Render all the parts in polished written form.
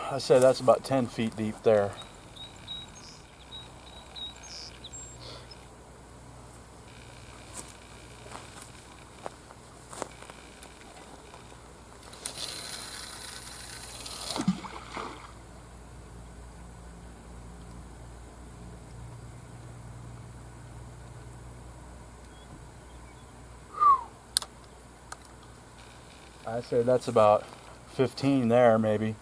I say that's about 10 feet deep there. I say that's about 15 there, maybe.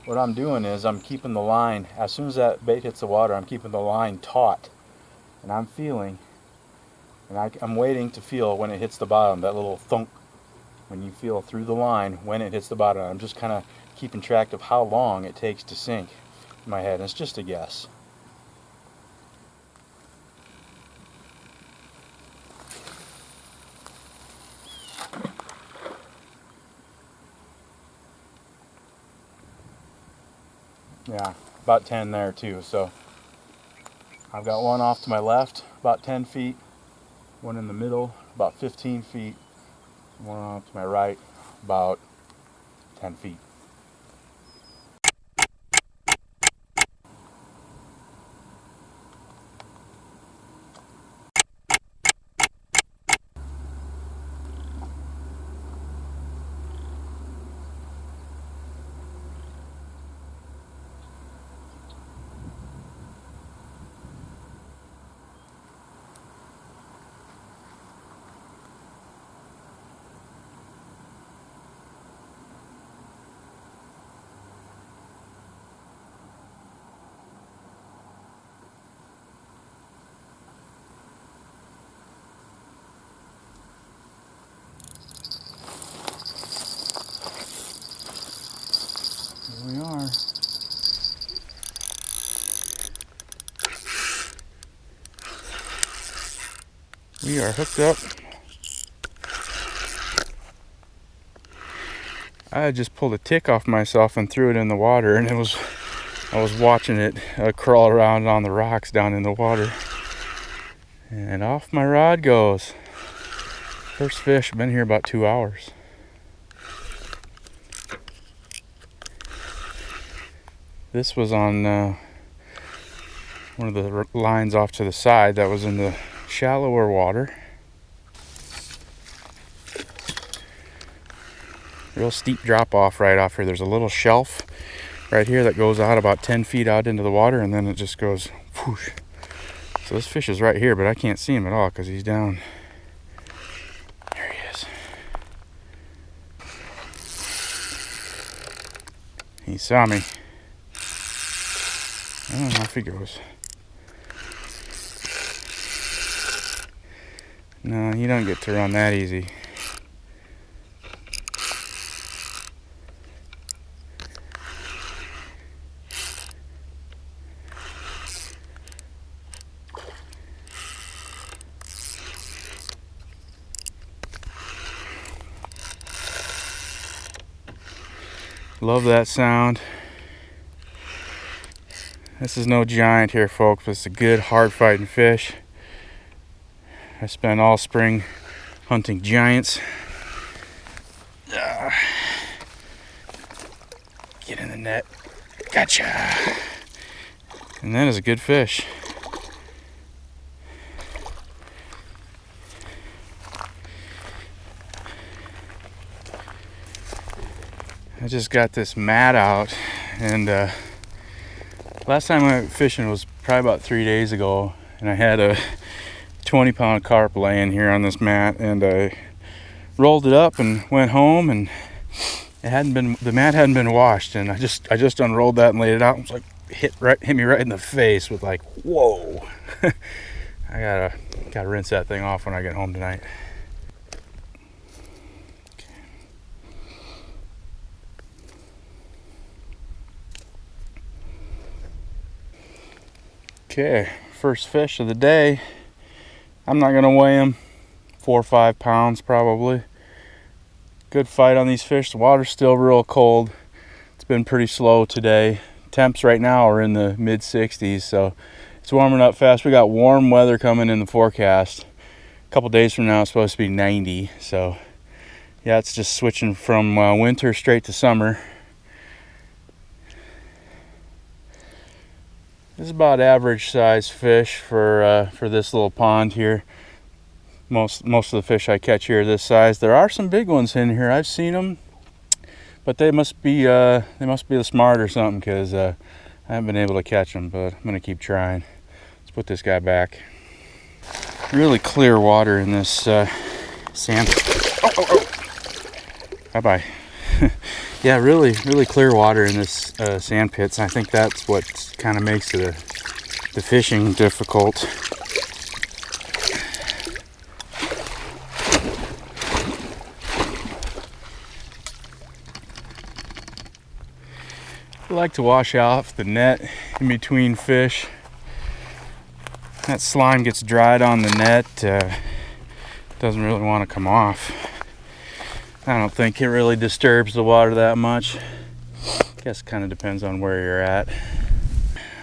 What I'm doing is I'm keeping the line, as soon as that bait hits the water, I'm keeping the line taut. And I'm feeling, and I'm waiting to feel when it hits the bottom, that little thunk, when you feel through the line when it hits the bottom. I'm just kind of keeping track of how long it takes to sink in my head, and it's just a guess. Yeah, about 10 there too. So I've got one off to my left, about 10 feet, one in the middle, about 15 feet, one off to my right, about 10 feet. Here we are. We are hooked up. I just pulled a tick off myself and threw it in the water, and I was watching it crawl around on the rocks down in the water. And off my rod goes. First fish, been here about 2 hours. This was on one of the lines off to the side that was in the shallower water. Real steep drop off right off here. There's a little shelf right here that goes out about 10 feet out into the water, and then it just goes whoosh. So this fish is right here, but I can't see him at all because he's down. There he is. He saw me. I don't know if he goes. No, you don't get to run that easy. Love that sound. This is no giant here, folks, but it's a good hard fighting fish. I spent all spring hunting giants. Get in the net. Gotcha. And that is a good fish. I just got this mat out, and last time I went fishing was probably about 3 days ago, and I had a 20-pound carp laying here on this mat, and I rolled it up and went home, and the mat hadn't been washed, and I just unrolled that and laid it out. It was like hit me right in the face with like, whoa. I gotta rinse that thing off when I get home tonight. Okay, first fish of the day. I'm not gonna weigh them, 4 or 5 pounds probably. Good fight on these fish. The water's still real cold. It's been pretty slow today. Temps right now are in the mid 60s, so it's warming up fast. We got warm weather coming in the forecast. A couple days from now it's supposed to be 90, so yeah, it's just switching from winter straight to summer. This is about average size fish for this little pond here. Most of the fish I catch here are this size. There are some big ones in here. I've seen them, but they must be the smart or something, because I haven't been able to catch them. But I'm gonna keep trying. Let's put this guy back. Really clear water in this sand. Oh. Bye bye. Yeah, really clear water in this sand pits. I think that's what kind of makes the fishing difficult. I like to wash off the net in between fish. That slime gets dried on the net. Doesn't really want to come off. I don't think it really disturbs the water that much. Guess it kind of depends on where you're at.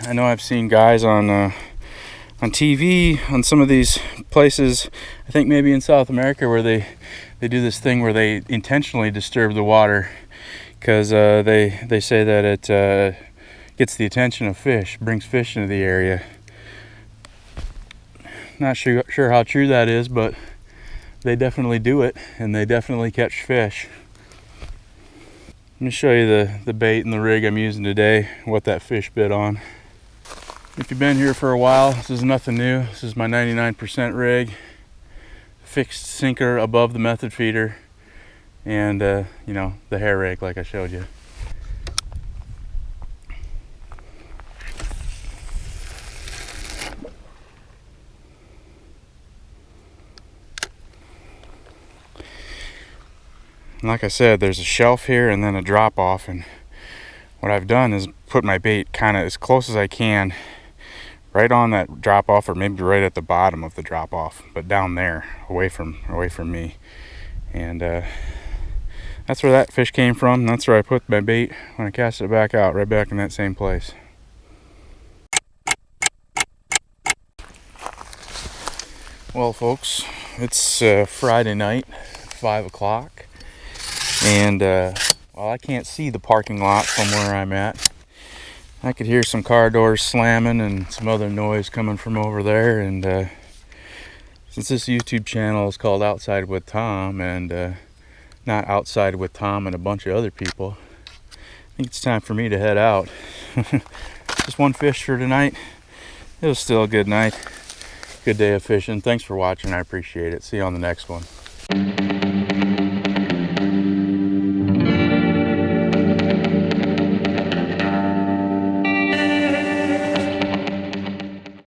I know I've seen guys on TV on some of these places, I think maybe in South America, where they do this thing where they intentionally disturb the water, because they say that it gets the attention of fish, brings fish into the area. Not sure how true that is, but they definitely do it, and they definitely catch fish. Let me show you the bait and the rig I'm using today, what that fish bit on. If you've been here for a while, this is nothing new. This is my 99% rig, fixed sinker above the method feeder, and you know, the hair rig like I showed you. And like I said, there's a shelf here and then a drop off, and what I've done is put my bait kind of as close as I can right on that drop off, or maybe right at the bottom of the drop off, but down there, away from me. And that's where that fish came from, and that's where I put my bait when I cast it back out, right back in that same place. Well folks, it's Friday night, 5 o'clock. And well, I can't see the parking lot from where I'm at. I could hear some car doors slamming and some other noise coming from over there. And since this YouTube channel is called Outside with Tom, and not Outside with Tom and a bunch of other people, I think it's time for me to head out. Just one fish for tonight. It was still a good night. Good day of fishing. Thanks for watching. I appreciate it. See you on the next one.